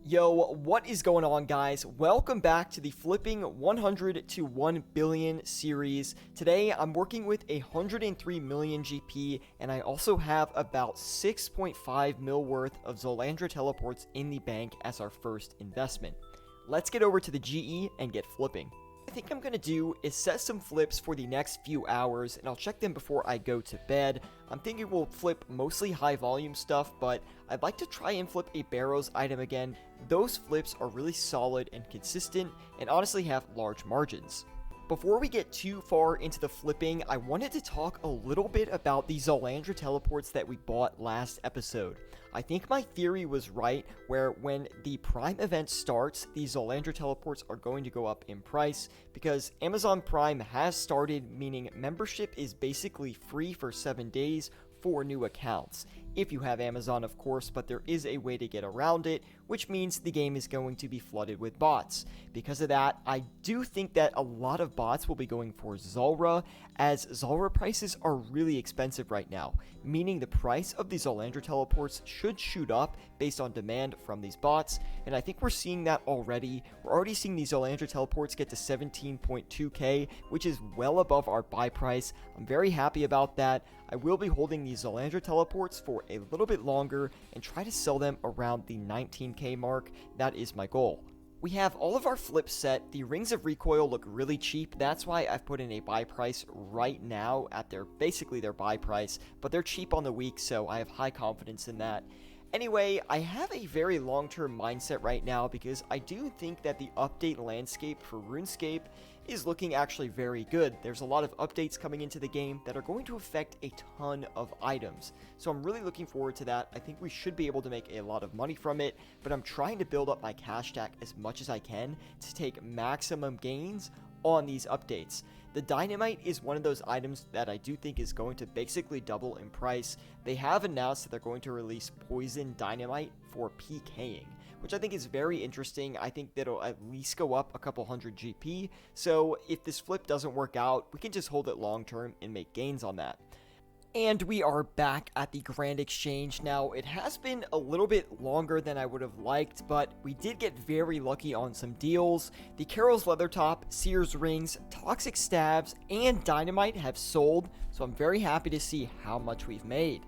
Yo, what is going on, guys? Welcome back to the Flipping 100 to 1 Billion series. Today, I'm working with 103 million GP, and I also have about 6.5 mil worth of Zolandra teleports in the bank as our first investment. Let's get over to the GE and get flipping. What I think I'm going to do is set some flips for the next few hours, and I'll check them before I go to bed. I'm thinking we'll flip mostly high volume stuff, but I'd like to try and flip a Barrows item again. Those flips are really solid and consistent, and honestly have large margins. Before we get too far into the flipping, I wanted to talk a little bit about the Zolandra teleports that we bought last episode. I think my theory was right, where when the Prime event starts, the Zolandra teleports are going to go up in price, because Amazon Prime has started, meaning membership is basically free for 7 days for new accounts. If you have Amazon, of course, but there is a way to get around it, which means the game is going to be flooded with bots. Because of that, I do think that a lot of bots will be going for Zulrah, as Zulrah prices are really expensive right now, meaning the price of the Zolandra teleports should shoot up based on demand from these bots, and I think we're seeing that already. We're already seeing these Zolandra teleports get to 17.2k, which is well above our buy price. I'm very happy about that. I will be holding these Zolandra teleports for a little bit longer and try to sell them around the 19k mark. That is my goal. We have all of our flips set. The rings of recoil look really cheap. That's why I've put in a buy price right now at basically their buy price, but they're cheap on the week, so I have high confidence in that. Anyway, I have a very long-term mindset right now because I do think that the update landscape for RuneScape is looking actually very good. There's a lot of updates coming into the game that are going to affect a ton of items. So I'm really looking forward to that. I think we should be able to make a lot of money from it, but I'm trying to build up my cash stack as much as I can to take maximum gains on these updates. The dynamite is one of those items that I do think is going to basically double in price. They have announced that they're going to release poison dynamite for PKing, which I think is very interesting. I think that'll at least go up a couple hundred GP. So if this flip doesn't work out, we can just hold it long term and make gains on that. And we are back at the Grand Exchange. Now, it has been a little bit longer than I would have liked, but we did get very lucky on some deals. The Carol's Leathertop, Sears Rings, Toxic Stabs, and Dynamite have sold, so I'm very happy to see how much we've made.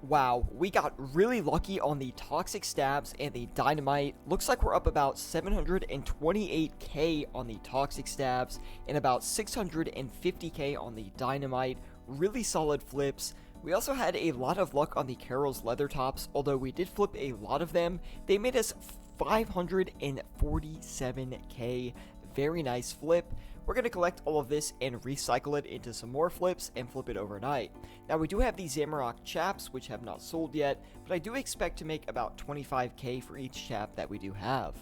Wow, we got really lucky on the Toxic Stabs and the Dynamite. Looks like we're up about 728k on the Toxic Stabs and about 650k on the Dynamite. Really solid flips. We also had a lot of luck on the Carol's Leathertops, although we did flip a lot of them. They made us 547k. Very nice flip. We're going to collect all of this and recycle it into some more flips and flip it overnight. Now, we do have these Zamorak chaps, which have not sold yet, but I do expect to make about 25k for each chap that we do have.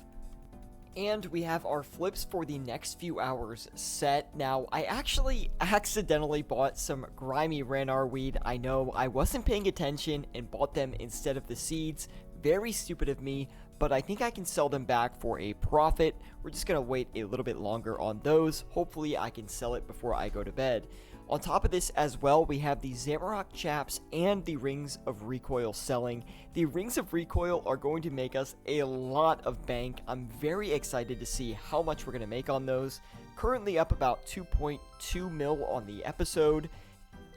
And we have our flips for the next few hours set. Now, I actually accidentally bought some grimy Ranar weed. I know I wasn't paying attention and bought them instead of the seeds. Very stupid of me, but I think I can sell them back for a profit. We're just going to wait a little bit longer on those. Hopefully, I can sell it before I go to bed. On top of this as well, we have the Zamorak chaps and the Rings of Recoil selling. The Rings of Recoil are going to make us a lot of bank. I'm very excited to see how much we're going to make on those. Currently up about 2.2 mil on the episode.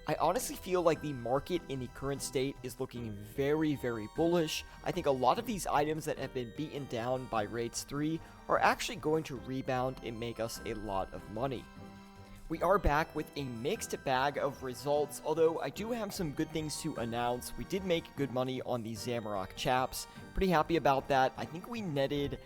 I honestly feel like the market in the current state is looking very, very bullish. I think a lot of these items that have been beaten down by Raids 3 are actually going to rebound and make us a lot of money. We are back with a mixed bag of results, although I do have some good things to announce. We did make good money on the Zamorak chaps. Pretty happy about that. I think we netted,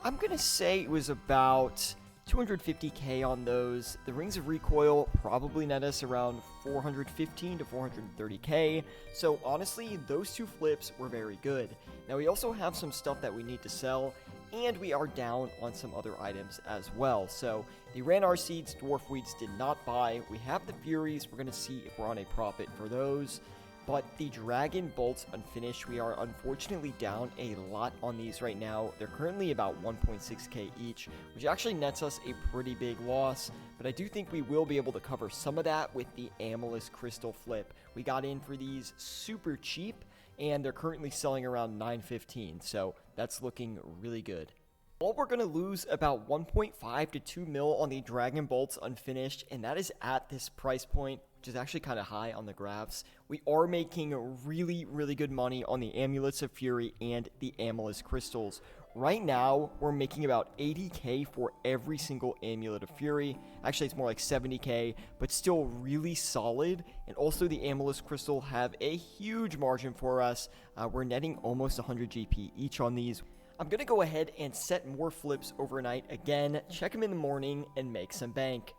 I'm going to say it was about 250k on those. The Rings of Recoil probably net us around 415 to 430k. So honestly, those two flips were very good. Now we also have some stuff that we need to sell, and we are down on some other items as well. So the Ranar seeds, Dwarf Weeds did not buy. We have the Furies. We're going to see if we're on a profit for those. But the Dragon Bolts Unfinished, we are unfortunately down a lot on these right now. They're currently about 1.6k each, which actually nets us a pretty big loss. But I do think we will be able to cover some of that with the Amethyst Crystal flip. We got in for these super cheap, and they're currently selling around 915, so that's looking really good. Well, we're going to lose about 1.5 to 2 mil on the Dragon Bolts unfinished, and that is at this price point, which is actually kind of high on the graphs. We are making really, really good money on the Amulets of Fury and the Amethyst Crystals. Right now, we're making about 80k for every single Amulet of Fury. Actually, it's more like 70k, but still really solid. And also, the Amethyst Crystal have a huge margin for us. We're netting almost 100 GP each on these. I'm going to go ahead and set more flips overnight again, check them in the morning, and make some bank.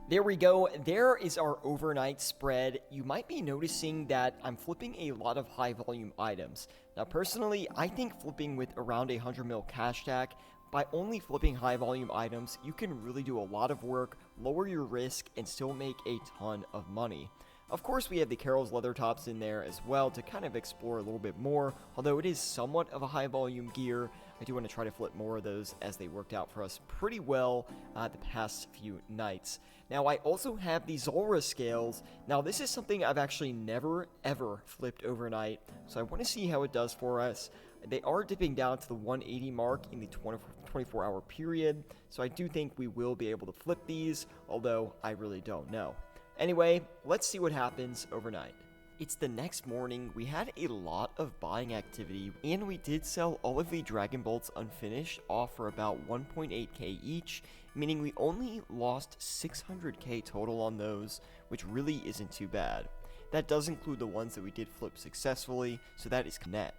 There we go. There is our overnight spread. You might be noticing that I'm flipping a lot of high volume items. Now, personally, I think flipping with around a 100 mil cash stack, by only flipping high volume items, you can really do a lot of work, lower your risk, and still make a ton of money. Of course, we have the Carol's leather tops in there as well to kind of explore a little bit more. Although it is somewhat of a high volume gear, I do want to try to flip more of those as they worked out for us pretty well the past few nights. Now, I also have the OSRS scales. Now, this is something I've actually never, ever flipped overnight, so I want to see how it does for us. They are dipping down to the 180 mark in the 24-hour period, so I do think we will be able to flip these, although I really don't know. Anyway, let's see what happens overnight. It's the next morning. We had a lot of buying activity, and we did sell all of the Dragon Bolts unfinished off for about 1.8k each, meaning we only lost 600k total on those, which really isn't too bad. That does include the ones that we did flip successfully, so that is net.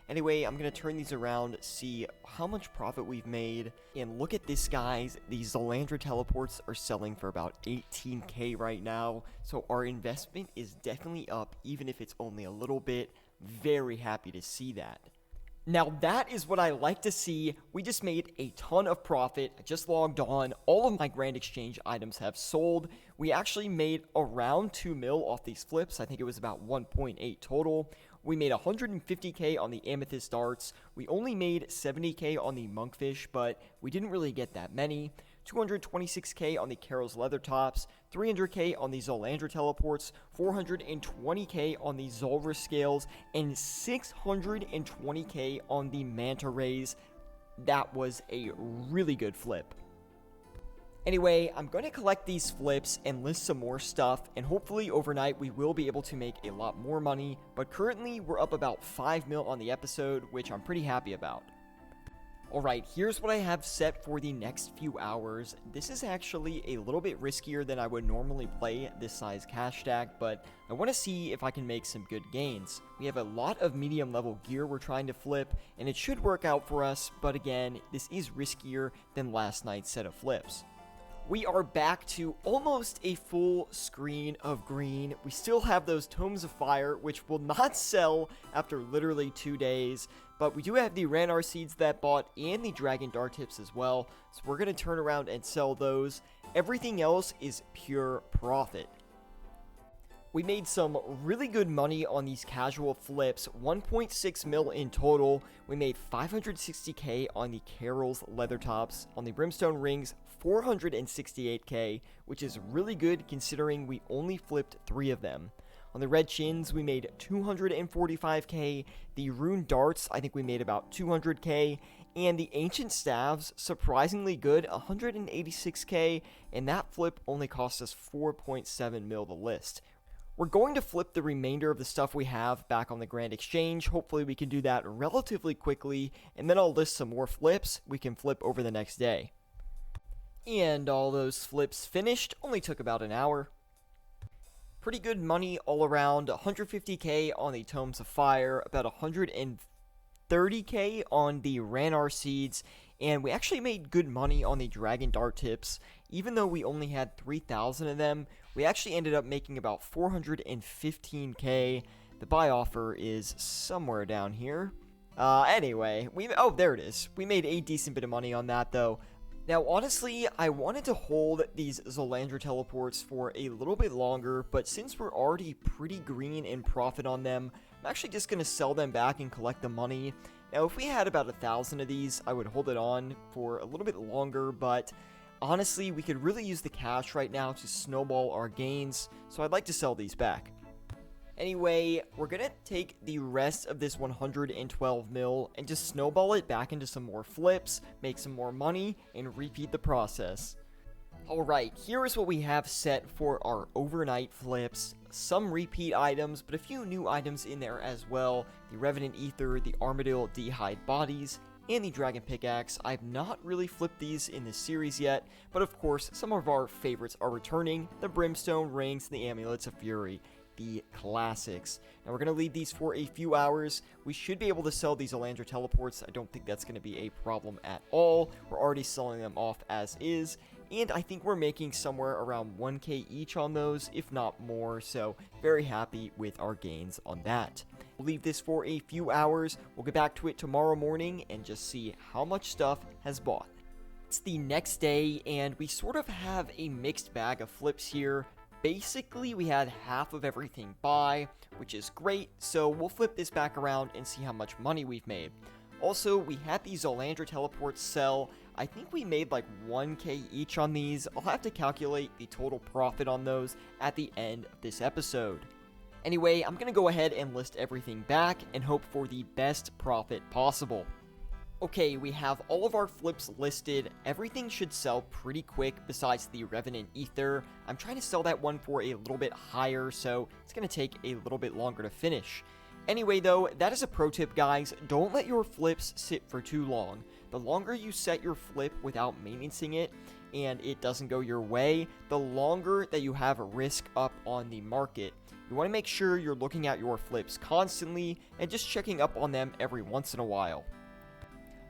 Anyway, I'm going to turn these around, see how much profit we've made, and look at this, guys. These Zalandra teleports are selling for about 18k right now, so our investment is definitely up, even if it's only a little bit. Very happy to see that. Now, that is what I like to see. We just made a ton of profit. I just logged on. All of my Grand Exchange items have sold. We actually made around 2 mil off these flips. I think it was about 1.8 total. We made 150k on the Amethyst darts. We only made 70k on the Monkfish, but we didn't really get that many. 226k on the Carol's leather tops, 300k on the Zalandra teleports, 420k on the OSRS scales, and 620k on the manta rays. That was a really good flip. Anyway, I'm going to collect these flips and list some more stuff, and hopefully overnight we will be able to make a lot more money, but currently we're up about 5 mil on the episode, which I'm pretty happy about. Alright, here's what I have set for the next few hours. This is actually a little bit riskier than I would normally play this size cash stack, but I want to see if I can make some good gains. We have a lot of medium level gear we're trying to flip, and it should work out for us, but again, this is riskier than last night's set of flips. We are back to almost a full screen of green. We still have those Tomes of Fire, which will not sell after literally 2 days. But we do have the Ranar Seeds that bought and the Dragon Dart Tips as well. So we're going to turn around and sell those. Everything else is pure profit. We made some really good money on these casual flips, 1.6 mil in total. We made 560k on the Carol's leather tops. On the Brimstone rings, 468k, which is really good considering we only flipped 3 of them. On the red chins, we made 245k. The rune darts, I think we made about 200k. And the ancient staves, surprisingly good, 186k. And that flip only cost us 4.7 mil to list. We're going to flip the remainder of the stuff we have back on the Grand Exchange. Hopefully we can do that relatively quickly, and then I'll list some more flips we can flip over the next day. And all those flips finished, only took about an hour. Pretty good money all around, 150k on the Tomes of Fire, about 130k on the Ranar Seeds, and we actually made good money on the Dragon Dart Tips. Even though we only had 3,000 of them, we actually ended up making about 415k. The buy offer is somewhere down here. Anyway, oh, there it is. We made a decent bit of money on that, though. Now, honestly, I wanted to hold these Zalandra teleports for a little bit longer, but since we're already pretty green in profit on them, I'm actually just going to sell them back and collect the money. Now, if we had about 1,000 of these, I would hold it on for a little bit longer, but honestly, we could really use the cash right now to snowball our gains, so I'd like to sell these back. Anyway, we're gonna take the rest of this 112 mil and just snowball it back into some more flips, make some more money, and repeat the process. Alright, here is what we have set for our overnight flips. Some repeat items, but a few new items in there as well. The Revenant Ether, the Armadillo D'hide Bodies, and the Dragon Pickaxe. I've not really flipped these in this series yet, but of course, some of our favorites are returning. The Brimstone Rings and the Amulets of Fury. The classics. Now we're going to leave these for a few hours. We should be able to sell these Elandra teleports. I don't think that's going to be a problem at all. We're already selling them off as is. And I think we're making somewhere around 1k each on those, if not more. So very happy with our gains on that. We'll leave this for a few hours. We'll get back to it tomorrow morning and just see how much stuff has bought. It's the next day and we sort of have a mixed bag of flips here. Basically, we had half of everything buy, which is great, so we'll flip this back around and see how much money we've made. Also, we had these Elandra teleports sell. I think we made like 1k each on these. I'll have to calculate the total profit on those at the end of this episode. Anyway, I'm going to go ahead and list everything back and hope for the best profit possible. Okay, we have all of our flips listed. Everything should sell pretty quick besides the Revenant Ether. I'm trying to sell that one for a little bit higher, so it's going to take a little bit longer to finish. Anyway though, that is a pro tip guys, don't let your flips sit for too long. The longer you set your flip without maintaining it, and it doesn't go your way, the longer that you have a risk up on the market. You want to make sure you're looking at your flips constantly, and just checking up on them every once in a while.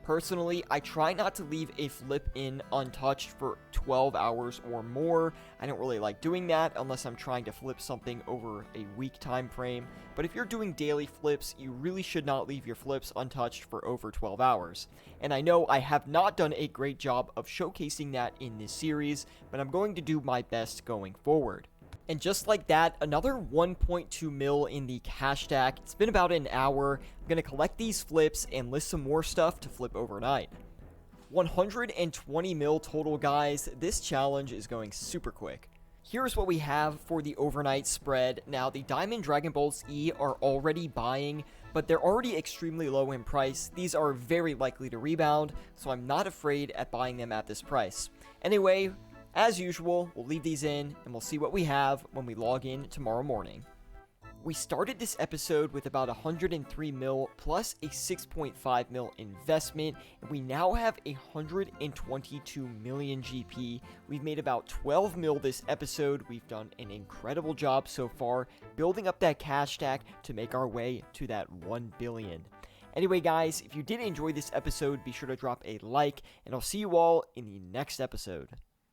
Personally, I try not to leave a flip in untouched for 12 hours or more. I don't really like doing that unless I'm trying to flip something over a week time frame. But if you're doing daily flips, you really should not leave your flips untouched for over 12 hours. And I know I have not done a great job of showcasing that in this series, but I'm going to do my best going forward. And just like that, another 1.2 mil in the cash stack. It's been about an hour. I'm going to collect these flips and list some more stuff to flip overnight. 120 mil total, guys. This challenge is going super quick. Here's what we have for the overnight spread. Now, the Diamond Dragon Balls E are already buying, but they're already extremely low in price. These are very likely to rebound, so I'm not afraid at buying them at this price. Anyway, as usual, we'll leave these in, and we'll see what we have when we log in tomorrow morning. We started this episode with about 103 mil plus a 6.5 mil investment, and we now have 122 million GP. We've made about 12 mil this episode. We've done an incredible job so far, building up that cash stack to make our way to that 1 billion. Anyway, guys, if you did enjoy this episode, be sure to drop a like, and I'll see you all in the next episode.